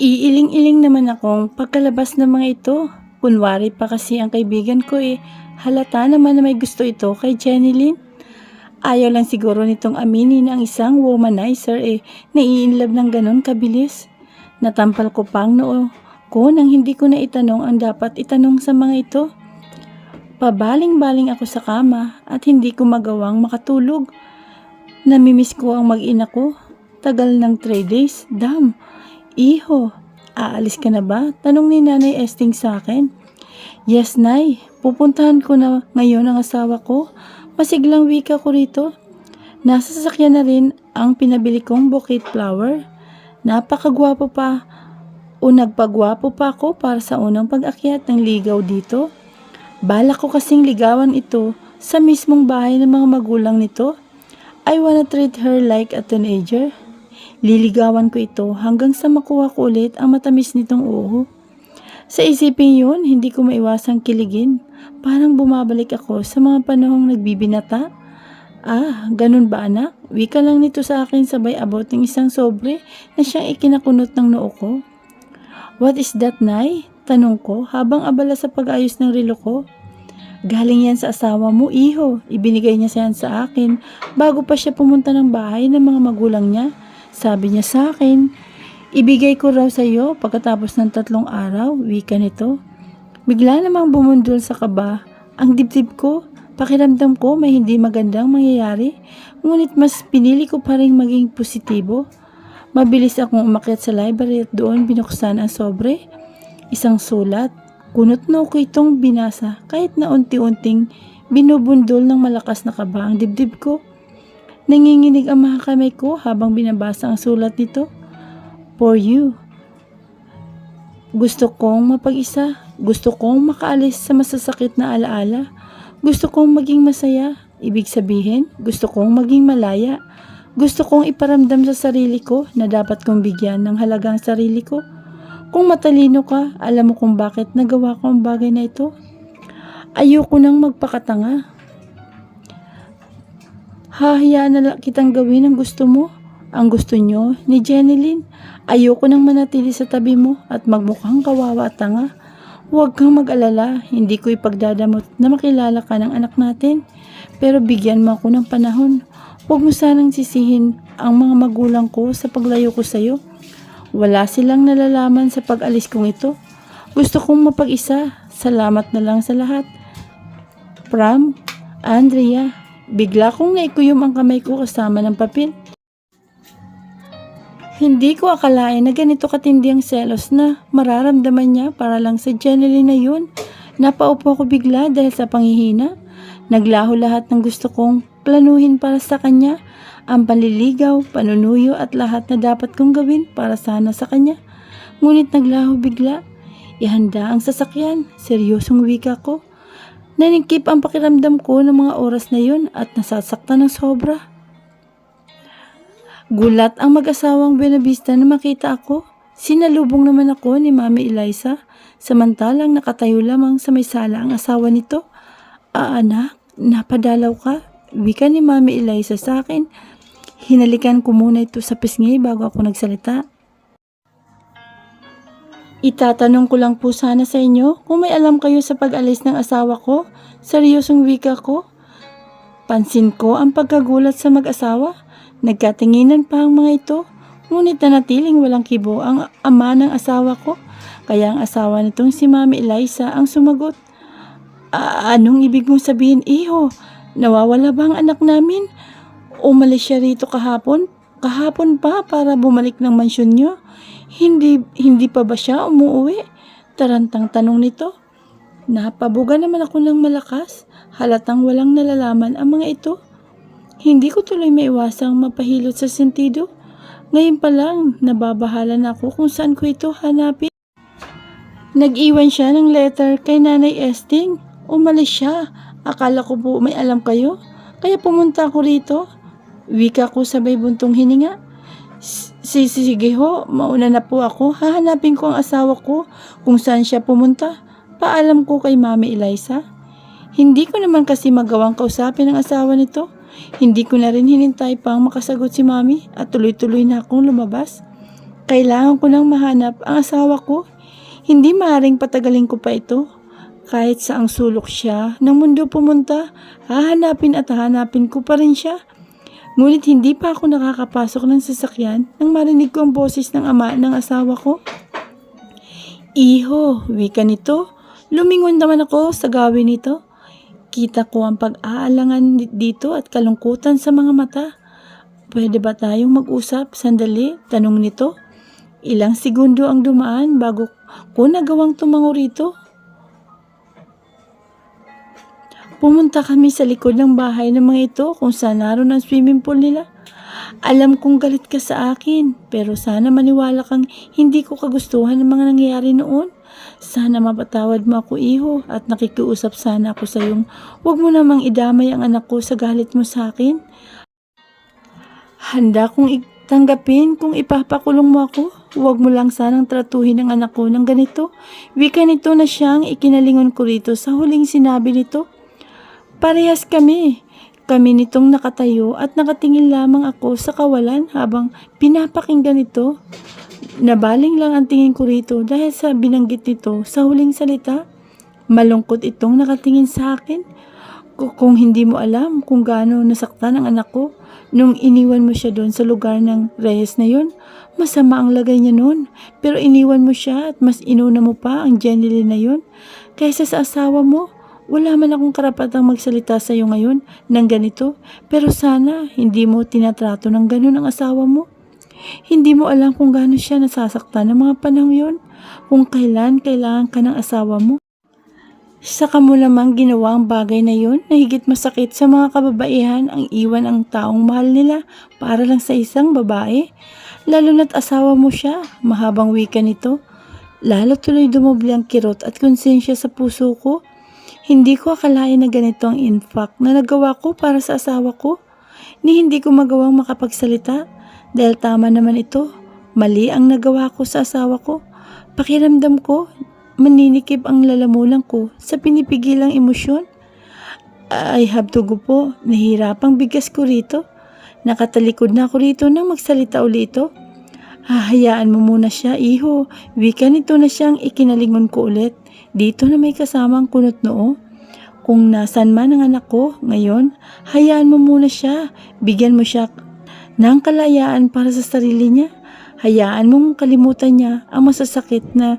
Iiling-iling naman akong pagkalabas ng mga ito. Kunwari pa kasi ang kaibigan ko halata naman na may gusto ito kay Jenny. Ayaw lang siguro nitong aminin ang isang womanizer nai-inlove ng ganon kabilis. Natampal ko pang noo ko nang hindi ko na itanong ang dapat itanong sa mga ito. Pabaling-baling ako sa kama at hindi ko magawang makatulog. Namimiss ko ang mag-ina ko. Tagal ng 3 days. Damn. Iho, aalis ka na ba? Tanong ni Nanay Esting sa akin. Yes, Nay. Pupuntahan ko na ngayon ang asawa ko. Masiglang wika ko rito. Nasa sasakyan na rin ang pinabili kong bouquet flower. Napakagwapo pa o nagpagwapo pa ako para sa unang pag-akyat ng ligaw dito. Balak ko kasing ligawan ito sa mismong bahay ng mga magulang nito. I wanna treat her like a teenager. Liligawan ko ito hanggang sa makuha ko ulit ang matamis nitong uho. Sa isipin yun, hindi ko maiwasang kiligin. Parang bumabalik ako sa mga panahong nagbibinata. Ganun ba anak? Wika lang nito sa akin sabay abot ng isang sobre na siyang ikinakunot ng noo ko. What is that, Nay? Tanong ko habang abala sa pag-ayos ng relo ko. Galing yan sa asawa mo, iho. Ibinigay niya yan sa akin bago pa siya pumunta ng bahay ng mga magulang niya. Sabi niya sa akin, ibigay ko raw sa iyo pagkatapos ng 3 araw, wika nito. Bigla namang bumundol sa kaba ang dibdib ko. Pakiramdam ko may hindi magandang mangyayari, ngunit mas pinili ko pa rin maging positibo. Mabilis akong umakyat sa library at doon binuksan ang sobre. Isang sulat. Kunot-no ko itong binasa kahit na unti-unting binubundol ng malakas na kaba ang dibdib ko. Nanginginig ang mga kamay ko habang binabasa ang sulat nito. For you. Gusto kong mapag-isa. Gusto kong makaalis sa masasakit na alaala. Gusto kong maging masaya. Ibig sabihin, gusto kong maging malaya. Gusto kong iparamdam sa sarili ko na dapat kong bigyan ng halaga ang sarili ko. Kung matalino ka, alam mo kung bakit nagawa ko ang bagay na ito. Ayoko nang magpakatanga. Hahayaan na lang kitang gawin ang gusto mo. Ang gusto nyo ni Jenny. Ayoko nang manatili sa tabi mo at magmukhang kawawa at tanga. Huwag kang mag-alala, hindi ko ipagdadamot na makilala ka ng anak natin. Pero bigyan mo ako ng panahon. Huwag mo sanang sisihin ang mga magulang ko sa paglayo ko sa iyo. Wala silang nalalaman sa pag-alis kong ito. Gusto kong mapag-isa. Salamat na lang sa lahat. From, Andrea. Bigla kong naikuyom ang kamay ko kasama ng papel. Hindi ko akalain na ganito katindi ang selos na mararamdaman niya para lang sa Jenny na yun. Napaupo ako bigla dahil sa panghihina. Naglaho lahat ng gusto kong planuhin para sa kanya. Ang panliligaw, panunuyo at lahat na dapat kong gawin para sana sa kanya. Ngunit naglaho bigla. Ihanda ang sasakyan. Seryosong wika ko. Naningkip ang pakiramdam ko ng mga oras na yun at nasasaktan ng sobra. Gulat ang mag-asawang Buenavista na makita ako. Sinalubong naman ako ni Mami Eliza, samantalang nakatayo lamang sa may sala ang asawa nito. Anak, napadalaw ka? Wika ni Mami Eliza sa akin. Hinalikan ko muna ito sa pisngi bago ako nagsalita. Itatanong ko lang po sana sa inyo kung may alam kayo sa pag-alis ng asawa ko. Seryosong wika ko. Pansin ko ang pagkagulat sa mag-asawa. Nagkatinginan pa ang mga ito. Ngunit nanatiling walang kibo ang ama ng asawa ko. Kaya ang asawa nitong si Mami Eliza ang sumagot. Anong ibig mong sabihin, iho? Nawawala ba ang anak namin? Umalis siya rito kahapon? Kahapon pa para bumalik ng mansyon niyo? Hindi pa ba siya umuwi? Tarantang tanong nito. Napabuga naman ako ng malakas. Halatang walang nalalaman ang mga ito. Hindi ko tuloy maiwasang mapahilot sa sentido. Ngayon pa lang, nababahala na ako kung saan ko ito hanapin. Nag-iwan siya ng letter kay Nanay Esting. Umalis siya. Akala ko po may alam kayo. Kaya pumunta ako rito. Wika ko sabay buntong hininga. Sige ho, mauna na po ako. Hahanapin ko ang asawa ko kung saan siya pumunta. Paalam ko kay Mami Eliza. Hindi ko naman kasi magawang kausapin ang asawa nito. Hindi ko na rin hinintay pang makasagot si Mami at tuloy-tuloy na akong lumabas. Kailangan ko nang mahanap ang asawa ko. Hindi maaaring patagalin ko pa ito. Kahit saang sulok siya ng mundo pumunta, hahanapin at hahanapin ko pa rin siya. Ngunit hindi pa ako nakakapasok ng sasakyan nang marinig ko ang boses ng ama ng asawa ko. Iho, wika nito. Lumingon naman ako sa gawin nito. Kita ko ang pag-aalangan dito at kalungkutan sa mga mata. Pwede ba tayong mag-usap? Sandali, tanong nito. Ilang segundo ang dumaan bago ko nagawang tumango rito. Pumunta kami sa likod ng bahay ng mga ito kung saan naroon ang swimming pool nila. Alam kong galit ka sa akin, pero sana maniwala kang hindi ko kagustuhan ng mga nangyayari noon. Sana mapatawad mo ako, iho, at nakikiusap sana ako sa iyong huwag mo namang idamay ang anak ko sa galit mo sa akin. Handa kong tanggapin kung ipapakulong mo ako. Huwag mo lang sanang tratuhin ang anak ko ng ganito. Wika nito na siyang ikinalingon ko rito sa huling sinabi nito. Parehas kami. Kami nitong nakatayo at nakatingin lamang ako sa kawalan habang pinapakinggan ito. Nabaling lang ang tingin ko rito dahil sa binanggit nito sa huling salita. Malungkot itong nakatingin sa akin. Kung hindi mo alam kung gaano nasaktan ang anak ko nung iniwan mo siya doon sa lugar ng Reyes na yun, masama ang lagay niya noon. Pero iniwan mo siya at mas inuna mo pa ang Jenny na yun kaysa sa asawa mo. Wala man akong karapatang magsalita sa iyo ngayon ng ganito, pero sana hindi mo tinatrato ng ganun ang asawa mo. Hindi mo alam kung gaano siya nasasaktan ng mga panahon yun, kung kailan kailangan ka ng asawa mo. Saka mo lamang ginawa ang bagay na yun na higit masakit sa mga kababaihan ang iwan ang taong mahal nila para lang sa isang babae. Lalo na't asawa mo siya, mahabang wika nito. Lalo tuloy dumoble ang kirot at konsensya sa puso ko. Hindi ko akalain na ganito ang impact na nagawa ko para sa asawa ko. Ni hindi ko magawang makapagsalita dahil tama naman ito. Mali ang nagawa ko sa asawa ko. Pakiramdam ko, maninikip ang lalamunan ko sa pinipigilang emosyon. I have to go po. Nahirapang bigas ko rito. Nakatalikod na ako rito nang magsalita ulit ito. Hahayaan mo muna siya, iho. Wika nito na siyang ikinalingon ko ulit. Dito na may kasamang kunot noo. Kung nasan man ang anak ko ngayon, hayaan mo muna siya. Bigyan mo siya ng kalayaan para sa sarili niya. Hayaan mong kalimutan niya ang masasakit na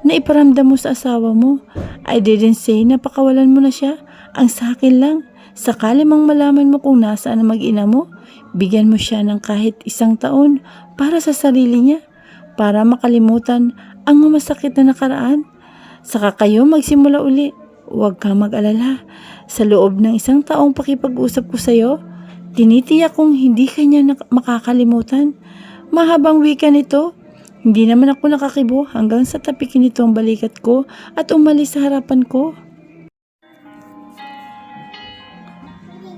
iparamdam mo sa asawa mo. I didn't say na pakawalan mo na siya. Ang sa akin lang, sakali mang malaman mo kung nasaan ang mag-ina mo, bigyan mo siya ng kahit 1 taon para sa sarili niya, para makalimutan ang masakit na nakaraan. Saka kayo magsimula uli. Huwag kang mag-alala. Sa loob ng 1 taong pakipag-usap ko sa iyo, tinitiyak kong hindi kanya makakalimutan. Mahabang wika nito. Hindi naman ako nakakibo hanggang sa tapikin nito ang balikat ko at umalis sa harapan ko.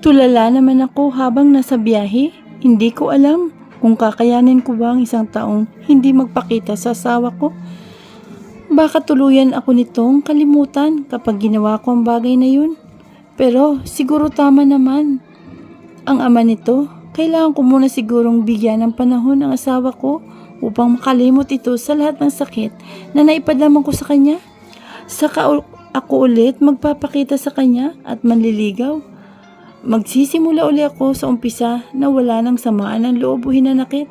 Tulala naman ako habang nasa biyahe. Hindi ko alam kung kakayanin ko ba ang 1 taong hindi magpakita sa asawa ko. Baka tuluyan ako nitong kalimutan kapag ginawa ko ang bagay na yun. Pero siguro tama naman ang ama nito. Kailangan ko muna sigurong bigyan ng panahon ang asawa ko upang makalimot ito sa lahat ng sakit na naipadama ko sa kanya. Saka ako ulit magpapakita sa kanya at manliligaw. Magsisimula uli ako sa umpisa na wala nang samaan ng loob o hinanakit.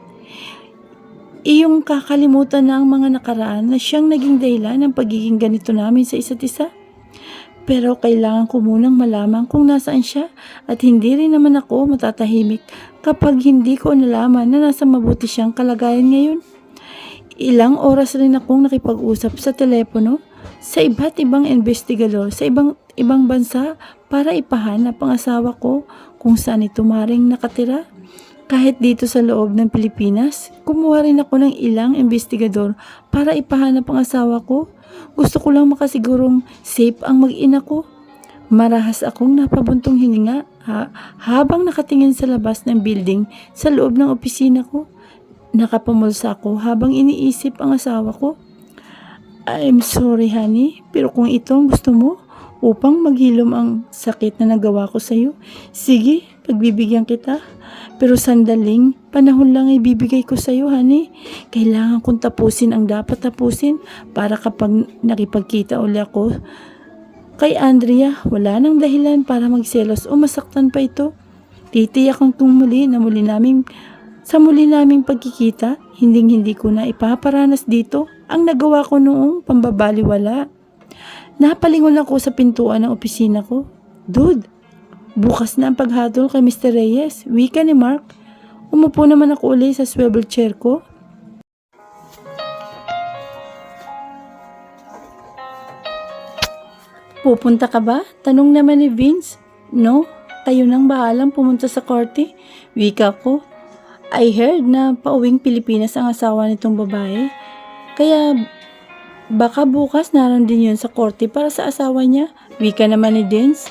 Iyong kakalimutan na ang mga nakaraan na siyang naging dahilan ng pagiging ganito namin sa isa't isa. Pero kailangan ko munang malaman kung nasaan siya at hindi rin naman ako matatahimik kapag hindi ko nalaman na nasa mabuti siyang kalagayan ngayon. Ilang oras rin akong nakipag-usap sa telepono sa iba't ibang investigador sa ibang bansa para ipahanap ang asawa ko kung saan ito maring nakatira. Kahit dito sa loob ng Pilipinas, kumuha rin ako ng ilang investigador para ipahanap ang asawa ko. Gusto ko lang makasigurong safe ang mag-ina ko. Marahas akong napabuntong hininga habang nakatingin sa labas ng building sa loob ng opisina ko. Nakapamulsa ako habang iniisip ang asawa ko. I'm sorry honey, pero kung ito ang gusto mo upang maghilom ang sakit na nagawa ko sa iyo, sige, pagbibigyan kita. Pero sandaling panahon lang ay bibigay ko sa'yo, honey. Kailangan kong tapusin ang dapat tapusin para kapag nakipagkita uli ako kay Andrea, wala nang dahilan para magselos o masaktan pa ito. Titiyak kong muli na sa muli naming pagkikita, hindi ko na ipaparanas dito ang nagawa ko noong pambabaliwala. Napalingon ako sa pintuan ng opisina ko. Dude, bukas na ang paghatol kay Mr. Reyes, wika ni Mark. Umupo naman ako uli sa swivel chair ko. Pupunta ka ba? Tanong naman ni Vince. No, tayo nang bahalang pumunta sa korte. Wika ko. I heard na pauwing Pilipinas ang asawa nitong babae. Kaya baka bukas naroon din yun sa korte para sa asawa niya. Wika naman ni Vince.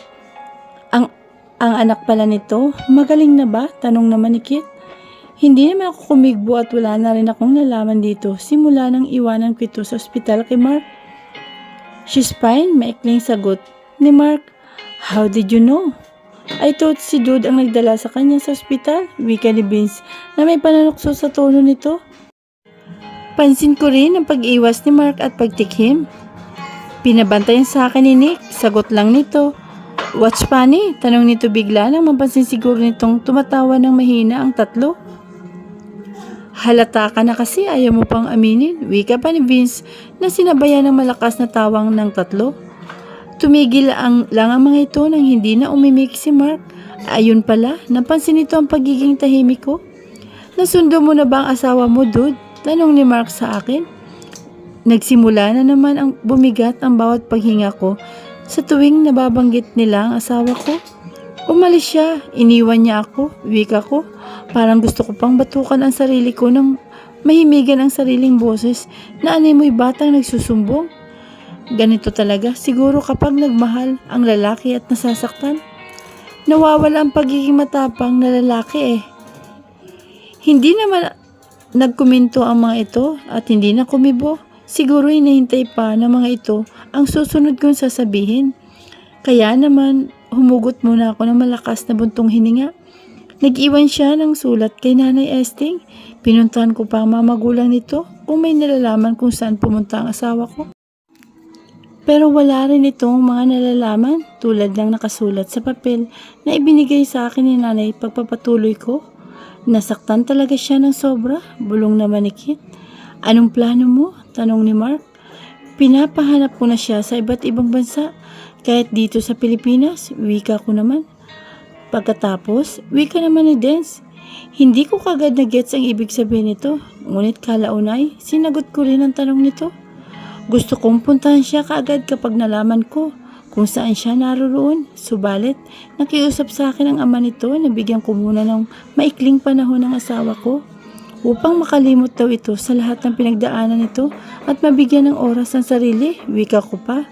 Ang anak pala nito, magaling na ba? Tanong naman ni Kit. Hindi naman ako kumigbo at wala na rin akong nalaman dito simula nang iwanan ko ito sa ospital kay Mark. She's fine, maikling sagot ni Mark. How did you know? I thought si Dude ang nagdala sa kanya sa ospital. Wika ni Vince na may pananukso sa tono nito. Pansin ko rin ang pag-iwas ni Mark at pagtikhim. Pinabantayan sa akin ni Nick, sagot lang nito. What's funny? Tanong nito bigla nang mapansin siguro nitong tumatawa ng mahina ang tatlo. Halata ka na kasi ayaw mo pang aminin. Wika pa ni Vince na sinabayan ng malakas na tawang ng tatlo. Tumigil lang ang mga ito nang hindi na umimik si Mark. Ayun pala, napansin nito ang pagiging tahimik ko. Nasundo mo na ba ang asawa mo, Dude? Tanong ni Mark sa akin. Nagsimula na naman ang bumigat ang bawat paghinga ko sa tuwing nababanggit nila ang asawa ko. Umalis siya, iniwan niya ako, wika ko. Parang gusto ko pang batukan ang sarili ko nang mahimigan ang sariling boses na animoy batang nagsusumbong. Ganito talaga, siguro kapag nagmahal ang lalaki at nasasaktan. Nawawala ang pagiging matapang na lalaki eh. Hindi naman nagkomento ang mga ito at hindi na kumibo. Siguro hinihintay pa ng mga ito ang susunod kong sasabihin. Kaya naman, humugot muna ako ng malakas na buntong hininga. Nag-iwan siya ng sulat kay Nanay Esting. Pinuntahan ko pa ang mga magulang nito kung may nalalaman kung saan pumunta ang asawa ko. Pero wala rin itong mga nalalaman tulad ng nakasulat sa papel na ibinigay sa akin ni Nanay pagpapatuloy ko. Nasaktan talaga siya ng sobra, bulong naman ni Kit. Anong plano mo? Tanong ni Mark. Pinapahanap ko na siya sa iba't ibang bansa, kahit dito sa Pilipinas, wika ko naman. Pagkatapos, wika naman ni Dance. Hindi ko kagad na gets ang ibig sabihin nito, ngunit kalaunay, sinagot ko rin ang tanong nito. Gusto kong puntahan siya kaagad kapag nalaman ko kung saan siya naroroon. Subalit, nakiusap sa akin ang ama nito na bigyan ko muna ng maikling panahon ng asawa ko upang makalimot daw ito sa lahat ng pinagdaanan nito at mabigyan ng oras ang sarili, wika ko pa.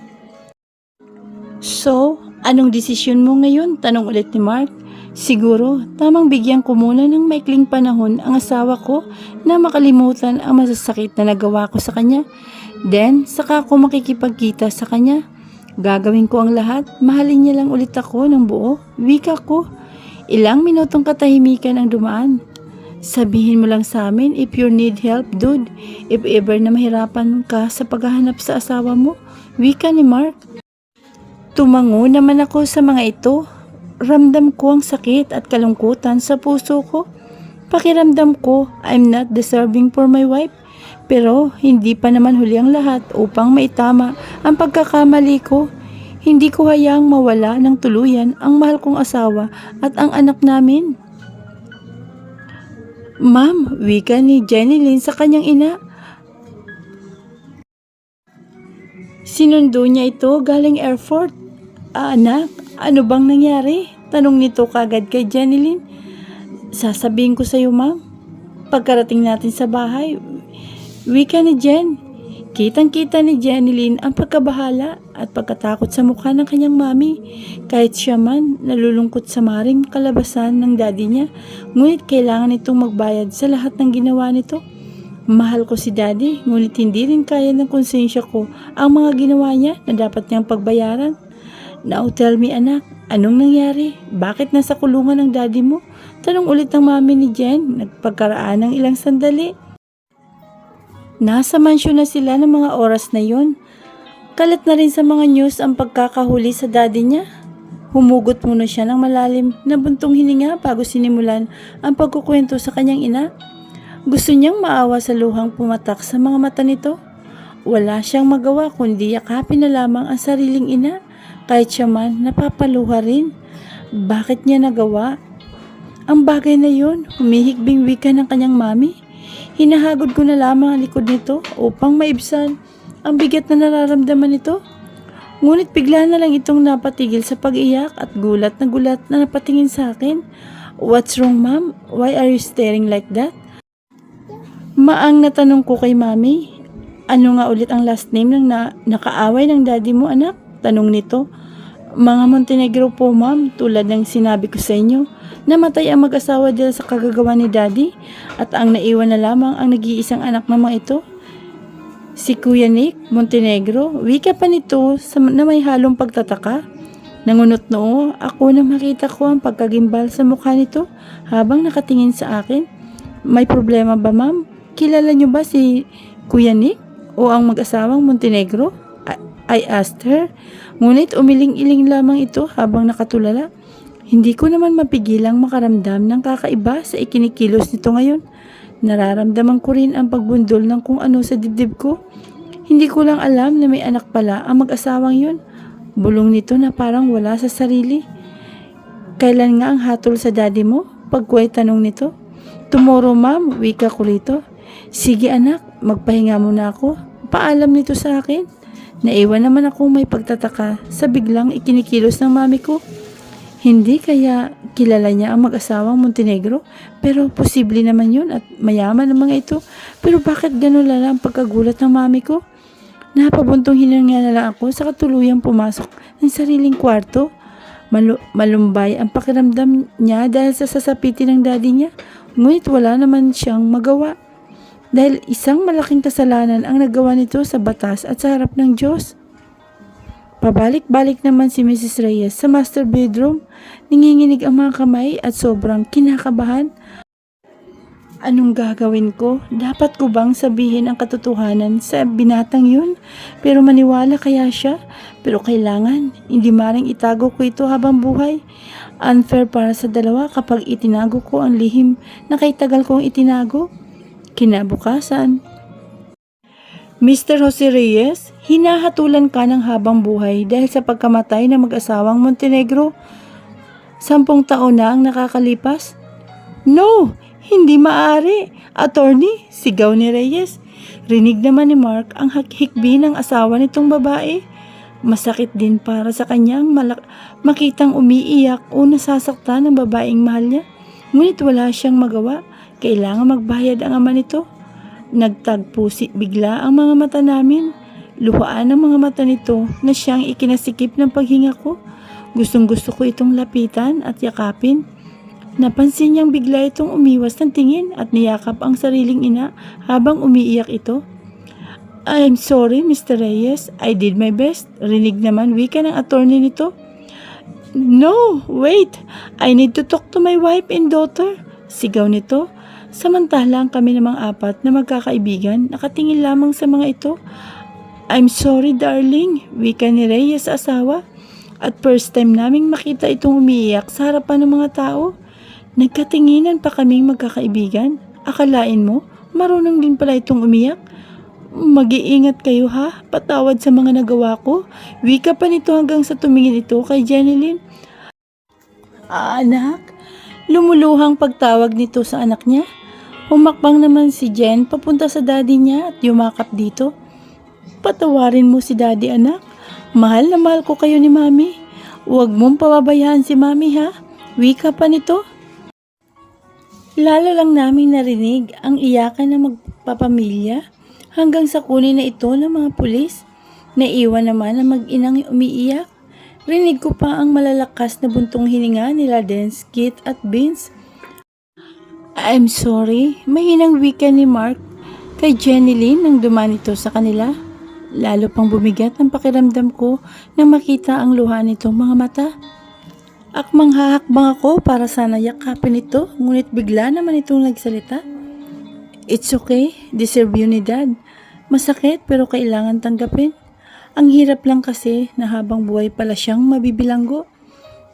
So, anong desisyon mo ngayon? Tanong ulit ni Mark. Siguro, tamang bigyan ko muna ng maikling panahon ang asawa ko na makalimutan ang masasakit na nagawa ko sa kanya. Then, saka ako makikipagkita sa kanya. Gagawin ko ang lahat, mahalin niya lang ulit ako ng buo, wika ko. Ilang minutong katahimikan ang dumaan. Sabihin mo lang sa amin if you need help, Dude. If ever na mahirapan ka sa paghahanap sa asawa mo, wika ni Mark. Tumango naman ako sa mga ito. Ramdam ko ang sakit at kalungkutan sa puso ko. Pakiramdam ko, I'm not deserving for my wife. Pero hindi pa naman huli ang lahat upang maitama ang pagkakamali ko. Hindi ko hayaang mawala ng tuluyan ang mahal kong asawa at ang anak namin. Ma'am, wika ni Jenny Lynn sa kanyang ina. Sinundo niya ito galing airport. Anak, ano bang nangyari? Tanong nito kagad kay Jenny Lynn. Sasabihin ko sa iyo, ma'am. Pagkarating natin sa bahay, wika ni Jen. Kitang-kita ni Jenny Lynn ang pagkabahala at pagkatakot sa mukha ng kanyang mami. Kahit siya man nalulungkot sa maring kalabasan ng daddy niya, ngunit kailangan itong magbayad sa lahat ng ginawa nito. Mahal ko si daddy, ngunit hindi rin kaya ng konsensya ko ang mga ginawa niya na dapat niyang pagbayaran. Now tell me anak, anong nangyari? Bakit nasa kulungan ng daddy mo? Tanong ulit ng mami ni Jen, nagpagkaraan ng ilang sandali. Nasa mansyon na sila ng mga oras na yon. Kalat na rin sa mga news ang pagkakahuli sa daddy niya. Humugot muna siya ng malalim na buntong hininga bago sinimulan ang pagkukwento sa kanyang ina. Gusto niyang maawa sa luhang pumatak sa mga mata nito. Wala siyang magawa kundi yakapin na lamang ang sariling ina, kahit siya man napapaluha rin. Bakit niya nagawa ang bagay na yon? Humihikbing wika ng kanyang mami. Hinahagod ko na lamang ang likod nito upang maibsan ang bigat na nararamdaman nito. Ngunit bigla na lang itong napatigil sa pag-iyak at gulat na napatingin sa akin. What's wrong, ma'am? Why are you staring like that? Maang natanong ko kay mami. Ano nga ulit ang last name ng nakaaway ng daddy mo, anak? Tanong nito. Mga Montenegro po, ma'am, tulad ng sinabi ko sa inyo. Namatay ang mag-asawa dahil sa kagagawa ni daddy at ang naiwan na lamang ang nag-iisang anak ng mga ito. Si Kuya Nick Montenegro, wika pa nito na may halong pagtataka. Nangunot noo ako na makita ko ang pagkagimbal sa mukha nito habang nakatingin sa akin. May problema ba, ma'am? Kilala niyo ba si Kuya Nick o ang mag-asawang Montenegro? I asked her. Ngunit umiling-iling lamang ito habang nakatulala. Hindi ko naman mapigilang makaramdam ng kakaiba sa ikinikilos nito ngayon. Nararamdaman ko rin ang pagbundol ng kung ano sa dibdib ko. Hindi ko lang alam na may anak pala ang mag-asawang yun. Bulong nito na parang wala sa sarili. Kailan nga ang hatol sa daddy mo? Pagkuway tanong nito. Tomorrow, ma'am, wika ko rito. Sige anak, magpahinga muna ako. Paalam nito sa akin. Naiwan naman ako may pagtataka sa biglang ikinikilos ng mami ko. Hindi kaya kilala niya ang mag-asawang Montenegro? Pero posible naman yun at mayaman ang mga ito. Pero bakit ganun lala ang pagkagulat ng mami ko? Napabuntong hininga na lang ako sa katuluyang pumasok ng sariling kwarto. Malumbay ang pakiramdam niya dahil sa sasapitin ng daddy niya. Ngunit wala naman siyang magawa. Dahil isang malaking kasalanan ang nagawa nito sa batas at sa harap ng Diyos. Pabalik-balik naman si Mrs. Reyes sa master bedroom. Nanginginig ang mga kamay at sobrang kinakabahan. Anong gagawin ko? Dapat ko bang sabihin ang katotohanan sa binatang yun? Pero maniwala kaya siya? Pero kailangan, hindi maring itago ko ito habang buhay. Unfair para sa dalawa kapag itinago ko ang lihim na kay tagal kong itinago. Kinabukasan. Mr. Jose Reyes, hinahatulan ka ng habang buhay dahil sa pagkamatay ng mag-asawang Montenegro. 10 taon na ang nakakalipas. No, hindi maaari. Attorney, sigaw ni Reyes. Rinig naman ni Mark ang hikbi ng asawa nitong babae. Masakit din para sa kanyang makitang umiiyak o nasasaktan ng babaeng mahal niya. Ngunit wala siyang magawa. Kailangan magbayad ang ama nito. Nagtagpo bigla ang mga mata namin. Luhaan ang mga mata nito na siyang ikinasikip ng paghinga ko. Gustong-gusto ko itong lapitan at yakapin. Napansin niyang bigla itong umiwas ng tingin at niyakap ang sariling ina habang umiiyak ito. I'm sorry, Mr. Reyes. I did my best. Rinig naman wika ng attorney nito. No, wait. I need to talk to my wife and daughter. Sigaw nito. Samantalang kami namang apat na magkakaibigan, nakatingin lamang sa mga ito. I'm sorry, darling, wika ni Reyes sa asawa. At first time naming makita itong umiiyak sa harapan ng mga tao. Nagkatinginan pa kaming magkakaibigan. Akalain mo, marunong din pala itong umiyak. Mag-iingat kayo ha, patawad sa mga nagawa ko. Wika pa nito hanggang sa tumingin ito kay Jenilyn. Anak, lumuluhang pagtawag nito sa anak niya. Humakbang naman si Jen papunta sa daddy niya at yumakap dito. Patawarin mo si daddy anak. Mahal na mahal ko kayo ni mami. Huwag mong pababayaan si mami ha. Wika pa nito. Lalo lang naming narinig ang iyakan ng magpapamilya hanggang sa kunin na ito ng mga pulis. Naiwan naman ang mag-inang umiiyak. Rinig ko pa ang malalakas na buntong hininga nila Dens, Kit at Vince. I'm sorry, mahinang wika ni Mark kay Jenilyn nang dumaan ito sa kanila. Lalo pang bumigat ang pakiramdam ko nang makita ang luha nitong mga mata. Akmang hahakbang ako para sana yakapin ito, ngunit bigla naman itong nagsalita. It's okay, deserve you ni Dad. Masakit pero kailangan tanggapin. Ang hirap lang kasi na habang buhay pala siyang mabibilanggo.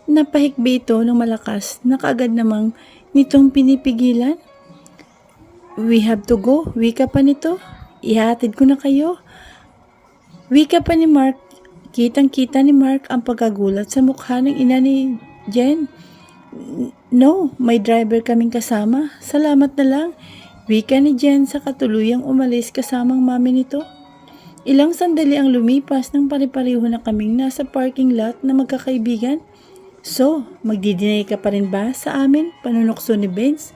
Napahikbi ito ng malakas na kaagad namang nitong pinipigilan. We have to go, wika pa nito. Ihatid ko na kayo. Wika pa ni Mark. Kitang-kita ni Mark ang pagkagulat sa mukha ng ina ni Jen. No, may driver kaming kasama. Salamat na lang. Wika ni Jen sa katuluyang umalis kasamang mami nito. Ilang sandali ang lumipas nang pare-pareho na kaming nasa parking lot na magkakaibigan. So, magdi-deny ka pa rin ba sa amin? Panunokso ni Vince.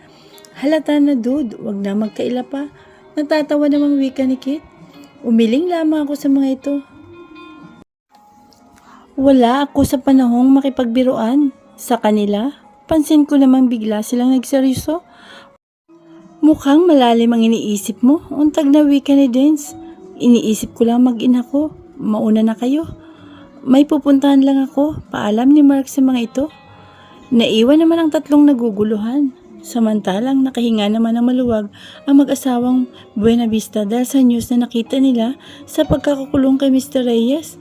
Halata na dude, wag na magkaila pa. Natatawa namang wika ni Kit. Umiling lamang ako sa mga ito. Wala ako sa panahong makipagbiruan. Sa kanila, pansin ko namang bigla silang nagseryoso. Mukhang malalim ang iniisip mo. Untag na wika ni Dance. Iniisip ko lang mag-ina ko. Mauna na kayo. May pupuntahan lang ako. Paalam ni Mark sa mga ito. Naiwan naman ang tatlong naguguluhan. Samantalang nakahinga naman ng maluwag ang mag-asawang Buena Vista dahil sa news na nakita nila sa pagkakakulong kay Mr. Reyes.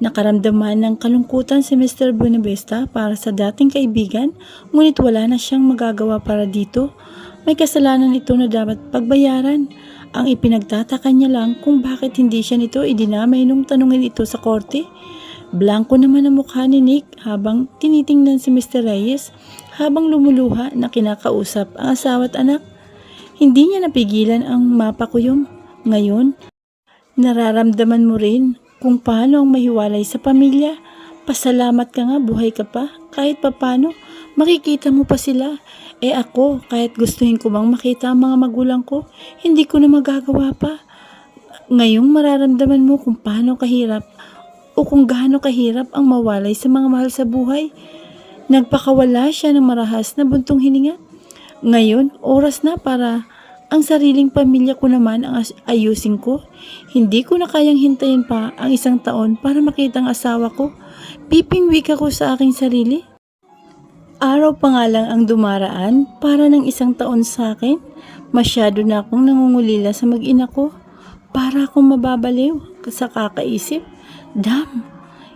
Nakaramdaman ng kalungkutan si Mr. Buena Vista para sa dating kaibigan, ngunit wala na siyang magagawa para dito. May kasalanan ito na dapat pagbayaran. Ang ipinagtataka niya lang kung bakit hindi siya nito idinamay nung tanungin ito sa korte. Blanko naman ang mukha ni Nick habang tinitingnan si Mr. Reyes habang lumuluha na kinakausap ang asawa at anak. Hindi niya napigilan ang mapakuyom. Ngayon, nararamdaman mo rin kung paano ang mahiwalay sa pamilya. Pasalamat ka nga, buhay ka pa. Kahit papano, makikita mo pa sila. Ako, kahit gustuhin ko bang makita ang mga magulang ko, hindi ko na magagawa pa. Ngayong mararamdaman mo kung paano kahirap o kung gaano kahirap ang mawalay sa mga mahal sa buhay. Nagpakawala siya ng marahas na buntong hininga. Ngayon, oras na para ang sariling pamilya ko naman ang ayusin ko. Hindi ko na kayang hintayin pa ang 1 taon para makita ang asawa ko. Pipingwik ako sa aking sarili. Araw pa nga lang ang dumaraan para ng 1 taon sa akin. Masyado na akong nangungulila sa mag-ina ko. Para akong mababaliw sa kakaisip. Damn,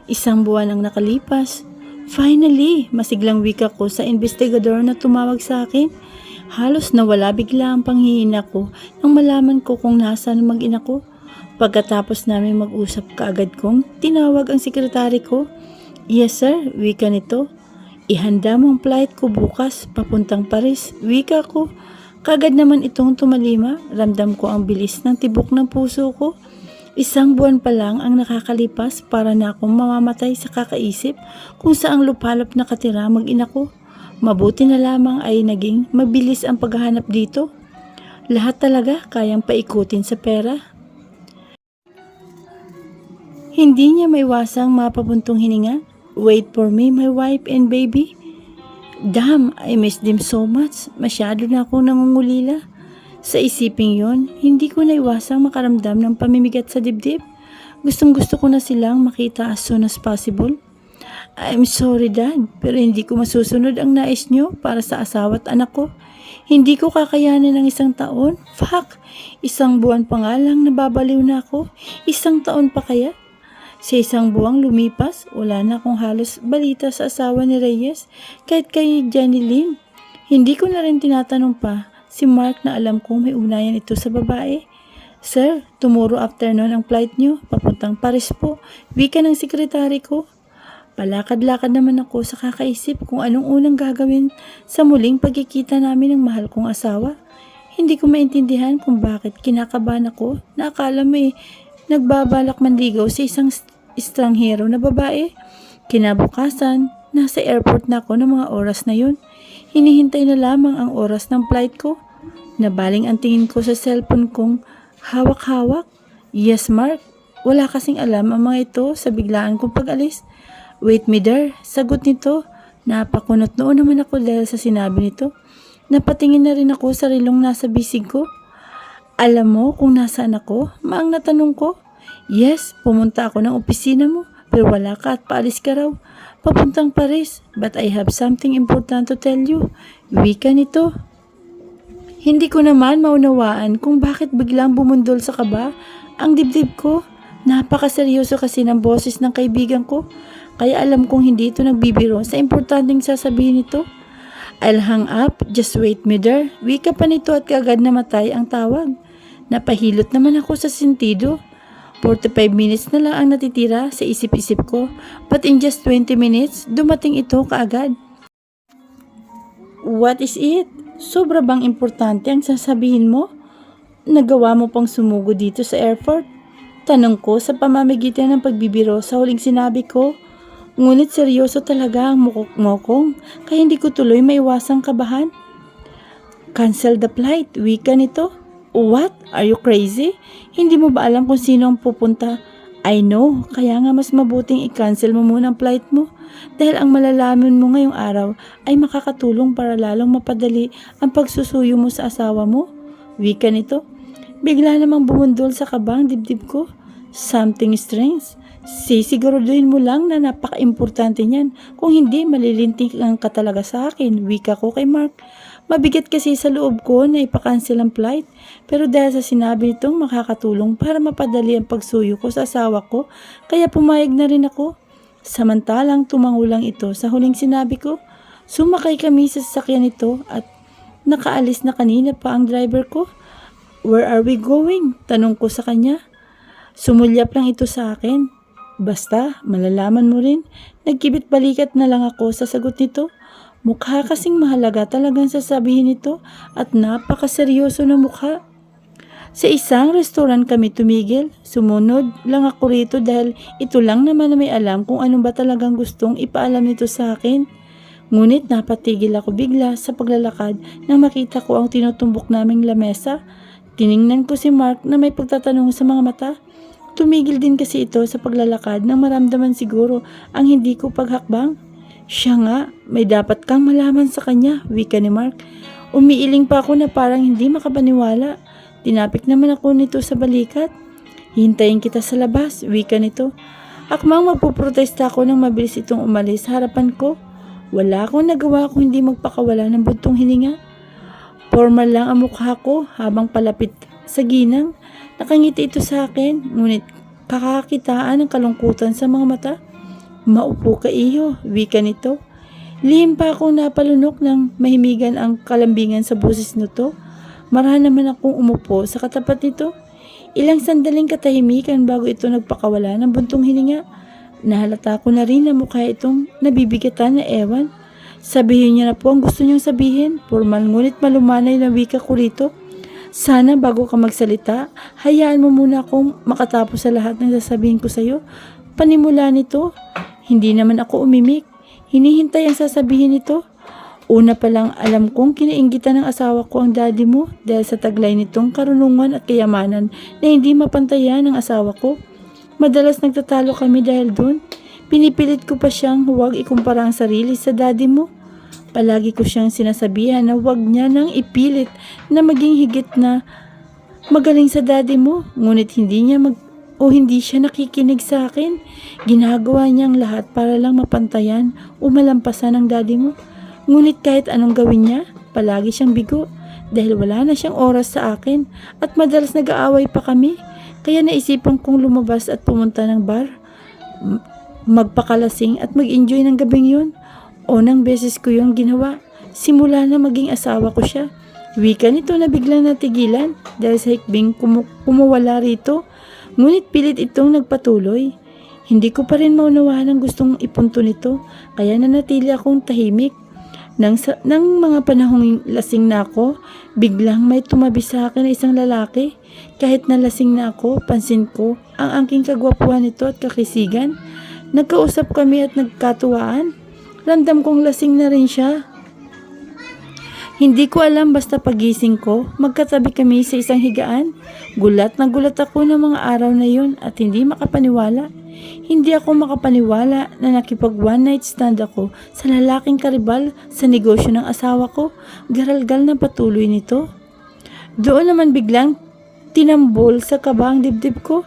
1 buwan ang nakalipas. Finally, masiglang wika ko sa investigador na tumawag sa akin. Halos nawala bigla ang panghihina ko nang malaman ko kung nasaan ang mag-ina ko. Pagkatapos namin mag-usap kaagad kong tinawag ang sekretary ko. Yes sir, wika nito. Ihanda mo ang flight ko bukas papuntang Paris, wika ko. Kaagad naman itong tumalima, ramdam ko ang bilis ng tibok ng puso ko. 1 buwan pa lang ang nakakalipas para na akong mamamatay sa kakaisip kung saang lupalop nakatira mag-ina ko. Mabuti na lamang ay naging mabilis ang paghahanap dito. Lahat talaga kayang paikutin sa pera. Hindi niya maiwasang mapapuntong hininga. Wait for me, my wife and baby. Damn, I miss them so much. Masyado na akong nangungulila. Sa isiping yon, hindi ko naiwasang makaramdam ng pamimigat sa dibdib. Gustong-gusto ko na silang makita as soon as possible. I'm sorry Dad, pero hindi ko masusunod ang nais nyo para sa asawa at anak ko. Hindi ko kakayanin ng 1 taon. Fuck, 1 buwan pa nga lang nababaliw na ako. 1 taon pa kaya? Sa 1 buwang lumipas, wala na akong halos balita sa asawa ni Reyes, kahit kay Jenny Lynn. Hindi ko na rin tinatanong pa si Mark na alam kong may ugnayan ito sa babae. Sir, tomorrow afternoon ang flight nyo, papuntang Paris po. Wika ng sekretary ko. Palakad-lakad naman ako sa kakaisip kung anong unang gagawin sa muling pagkikita namin ng mahal kong asawa. Hindi ko maintindihan kung bakit kinakabahan ako na akala may nagbabalak manligaw sa isang estranghero na babae. Kinabukasan, nasa airport na ako ng mga oras na yun. Hinihintay na lamang ang oras ng flight ko. Nabaling ang tingin ko sa cellphone kong hawak-hawak. Yes, Mark. Wala kasing alam ang mga ito sa biglaan kong pag-alis. Wait me there. Sagot nito. Napakunot noon naman ako dahil sa sinabi nito. Napatingin na rin ako sa rilong nasa bisig ko. Alam mo kung nasaan ako? Maang natanong ko. Yes, pumunta ako ng opisina mo, pero wala ka at paalis ka raw. Papuntang Paris, but I have something important to tell you. Wika nito. Hindi ko naman maunawaan kung bakit biglang bumundol sa kaba ang dibdib ko. Napakaseryoso kasi ng boses ng kaibigan ko, kaya alam kong hindi ito nagbibiro sa importanteng sasabihin nito. I'll hang up, just wait me there. Wika pa nito at kaagad namatay ang tawag. Napahilot naman ako sa sentido. 45 minutes na lang ang natitira sa isip-isip ko, but in just 20 minutes, dumating ito kaagad. What is it? Sobra bang importante ang sasabihin mo? Nagawa mo pang sumugo dito sa airport? Tanong ko sa pamamagitan ng pagbibiro sa huling sinabi ko. Ngunit seryoso talaga ang mukok-mokong, kaya hindi ko tuloy maiwasang kabahan. Cancel the flight, wika nito. What? Are you crazy? Hindi mo ba alam kung sino ang pupunta? I know, kaya nga mas mabuting i-cancel mo muna ang flight mo. Dahil ang malalaman mo ngayong araw ay makakatulong para lalong mapadali ang pagsusuyo mo sa asawa mo. Wika nito. Bigla namang bumundol sa kabang dibdib ko. Something strange. Sisiguraduhin mo lang na napaka-importante niyan. Kung hindi, malilintikan ka talaga sa akin. Wika ko kay Mark. Mabigat kasi sa loob ko na ipakancel ang flight. Pero dahil sa sinabi nitong makakatulong para mapadali ang pagsuyo ko sa asawa ko, kaya pumayag na rin ako. Samantalang tumangulang ito sa huling sinabi ko. Sumakay kami sa sasakyan nito at nakaalis na kanina pa ang driver ko. Where are we going? Tanong ko sa kanya. Sumulyap lang ito sa akin. Basta, malalaman mo rin. Nagkibit balikat na lang ako sa sagot nito. Mukha kasing mahalaga talagang sasabihin nito at napakaseryoso na mukha. Sa isang restaurant kami tumigil. Sumunod lang ako rito dahil ito lang naman na may alam kung ano ba talagang gustong ipaalam nito sa akin. Ngunit napatigil ako bigla sa paglalakad nang makita ko ang tinutumbok naming lamesa. Tiningnan ko si Mark na may pagtatanong sa mga mata. Tumigil din kasi ito sa paglalakad nang maramdaman siguro ang hindi ko paghakbang. Siya nga, may dapat kang malaman sa kanya, wika ni Mark. Umiiling pa ako na parang hindi makapaniwala. Tinapik naman ako nito sa balikat. Hintayin kita sa labas, wika nito. Akmang magpuprotesta ako nang mabilis itong umalis sa harapan ko. Wala akong nagawa kung hindi magpakawala ng buntong hininga. Formal lang ang mukha ko habang palapit sa ginang. Nakangiti ito sa akin, ngunit kakakitaan ng kalungkutan sa mga mata. Maupo ka iyo, wika nito. Lihim pa akong napalunok ng mahimigan ang kalambingan sa busis nito. Marahan naman akong umupo sa katapat nito. Ilang sandaling katahimikan bago ito nagpakawala ng buntong hininga. Nahalata ko na rin na mukha itong nabibigatan na ewan. Sabihin niya na po ang gusto niyang sabihin. Formal ngunit malumanay na wika ko rito. Sana bago ka magsalita, hayaan mo muna akong makatapos sa lahat ng sasabihin ko sa iyo. Panimula nito, hindi naman ako umimik. Hinihintay ang sasabihin nito. Una pa lang alam kong kinainggitan ng asawa ko ang daddy mo dahil sa taglay nitong karunungan at kayamanan na hindi mapantayan ng asawa ko. Madalas nagtatalo kami dahil doon. Pinipilit ko pa siyang huwag ikumpara ang sarili sa daddy mo. Palagi ko siyang sinasabihan na huwag niya nang ipilit na maging higit na magaling sa daddy mo. Ngunit hindi siya nakikinig sa akin. Ginagawa niyang lahat para lang mapantayan o malampasan ang daddy mo. Ngunit kahit anong gawin niya, palagi siyang bigo dahil wala na siyang oras sa akin at madalas nag-aaway pa kami. Kaya naisipan kong lumabas at pumunta ng bar, magpakalasing at mag-enjoy ng gabing yun. Unang beses ko yung ginawa, simula na maging asawa ko siya. Wika nito na biglang natigilan dahil sa hikbing kumuwala rito. Ngunit pilit itong nagpatuloy. Hindi ko pa rin maunawahan ang gustong ipunto nito, kaya nanatili akong tahimik. Nang mga panahong lasing na ako, biglang may tumabi sa akin na isang lalaki. Kahit na lasing na ako, pansin ko ang angking kagwapuhan nito at kakisigan. Nagkausap kami at nagkatuwaan. Ramdam kong lasing na rin siya. Hindi ko alam basta pagising ko, magkatabi kami sa isang higaan. Gulat na gulat ako ng mga araw na yun at hindi makapaniwala. Hindi ako makapaniwala na nakipag one night stand ako sa lalaking karibal sa negosyo ng asawa ko. Garalgal na patuloy nito. Doon naman biglang tinambol sa kabang dibdib ko.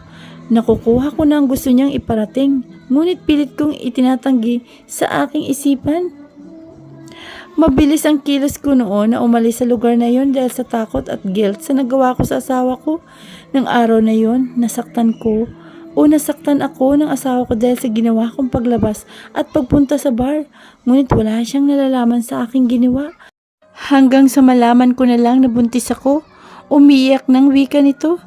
Nakukuha ko na ang gusto niyang iparating, ngunit pilit kong itinatanggi sa aking isipan. Mabilis ang kilos ko noon na umalis sa lugar na yon dahil sa takot at guilt sa nagawa ko sa asawa ko. Nang araw na yon, nasaktan ako ng asawa ko dahil sa ginawa kong paglabas at pagpunta sa bar. Ngunit wala siyang nalalaman sa aking ginawa. Hanggang sa malaman ko na lang na buntis ako, umiiyak ng wika nito.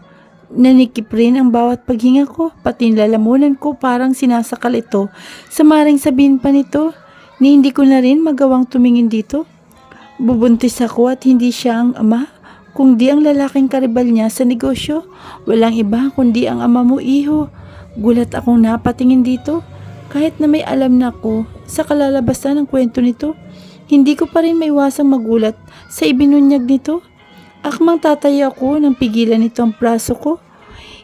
Nanikip rin ang bawat paghinga ko, pati lalamunan ko parang sinasakal ito. Sa maring sabihin pa nito, ni hindi ko na rin magawang tumingin dito. Bubuntis ako at hindi siya ang ama, kundi ang lalaking karibal niya sa negosyo. Walang iba kundi ang ama mo, iho. Gulat akong napatingin dito. Kahit na may alam na ako sa kalalabasan ng kwento nito, hindi ko pa rin maiwasang magulat sa ibinunyag nito. Akmang tatayo ako nang pigilan nito ang braso ko.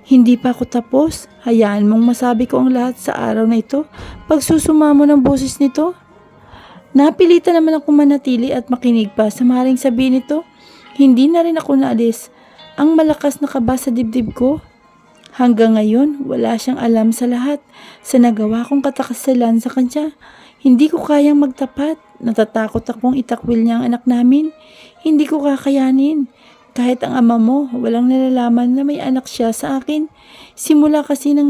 Hindi pa ako tapos. Hayaan mong masabi ko ang lahat sa araw na ito. Pagsusumamo ng boses nito. Napilitan naman akong manatili at makinig pa sa maring sabihin nito. Hindi na rin ako naalis ang malakas na kaba sa dibdib ko. Hanggang ngayon, wala siyang alam sa lahat sa nagawa kong katakasalan sa kanya. Hindi ko kayang magtapat. Natatakot akong itakwil niya ang anak namin. Hindi ko kakayanin. Kahit ang ama mo, walang nalalaman na may anak siya sa akin. Simula kasi nang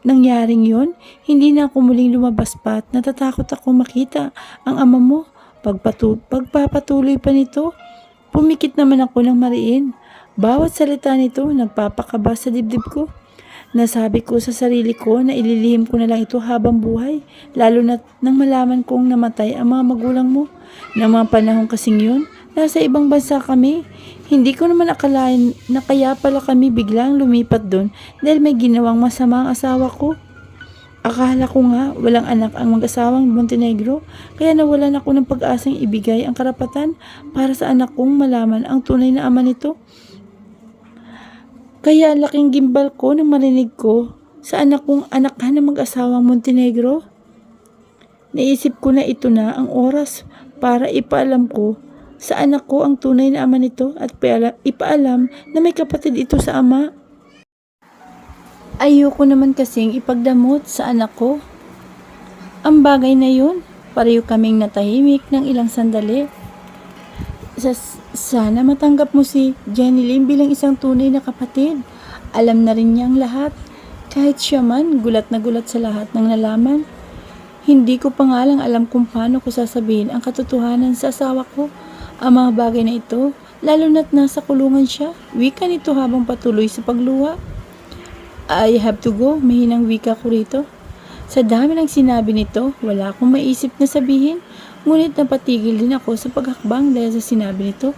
nangyaring yon, hindi na ako muling lumabas pa at natatakot akong makita ang ama mo. Pagpapatuloy pa nito, pumikit naman ako ng mariin. Bawat salita nito, nagpapakaba sa dibdib ko. Nasabi ko sa sarili ko na ililihim ko na lang ito habang buhay, lalo na nang malaman kong namatay ang mga magulang mo. Ng mga panahon kasing yun, nasa ibang bansa kami. Hindi ko naman akalain na kaya pala kami biglang lumipat doon dahil may ginawang masama ang asawa ko. Akala ko nga walang anak ang mag-asawang Montenegro, kaya nawalan ako ng pag-asang ibigay ang karapatan para sa anak kong malaman ang tunay na ama nito. Kaya laking gimbal ko nang marinig ko sa anak kong anak ng mag-asawang Montenegro. Naisip ko na ito na ang oras para ipaalam ko sa anak ko ang tunay na ama nito at ipaalam na may kapatid ito sa ama. Ayoko naman kasing ipagdamot sa anak ko. Ang bagay na yun, pareho kaming natahimik ng ilang sandali. Sana matanggap mo si Jenny Lynn bilang isang tunay na kapatid. Alam na rin niya ang lahat. Kahit siya man, gulat na gulat sa lahat ng nalaman. Hindi ko pa nga lang alam kung paano ko sasabihin ang katotohanan sa asawa ko. Ang mga bagay na ito, lalo na't nasa kulungan siya. Wika nito habang patuloy sa pagluha. I have to go, mahinang wika ko rito. Sa dami ng sinabi nito, wala akong maisip na sabihin. Ngunit napatigil din ako sa paghakbang dahil sa sinabi nito.